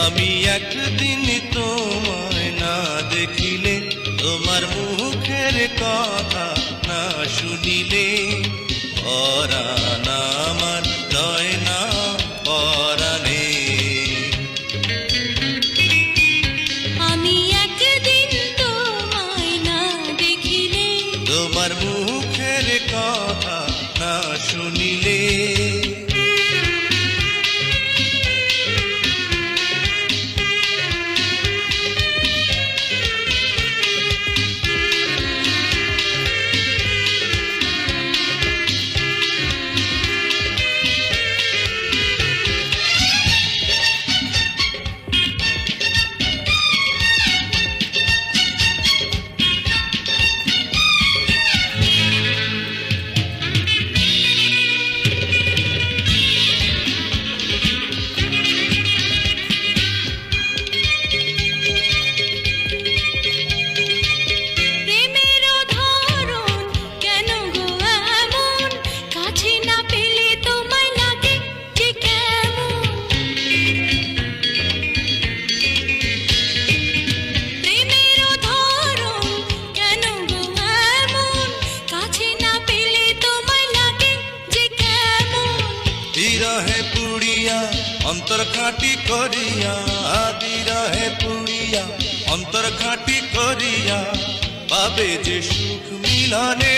আমি একদিন তোমায় না দেখিলে, তোমার মুখের কথা না শুনিলে, পরাণ আমার রয় না পরাণে। আমি একদিন তোমায় না দেখিলে, তোমার মুখের কথা না শুনিলে, প্রেমের ধরন কেন গো এমন, কাছে না পেলে তোমায় লাগে যে কেমন। প্রেমের ধরন কেন গো এমন, কাছে না পেলে তোমায় লাগে যে কেমন। বিরহে পুড়িয়া অন্তর খাঁটি করিয়া, বিরহে পুড়িয়া অন্তর খাঁটি করিয়া, পাবে যে সুখ মিলনে।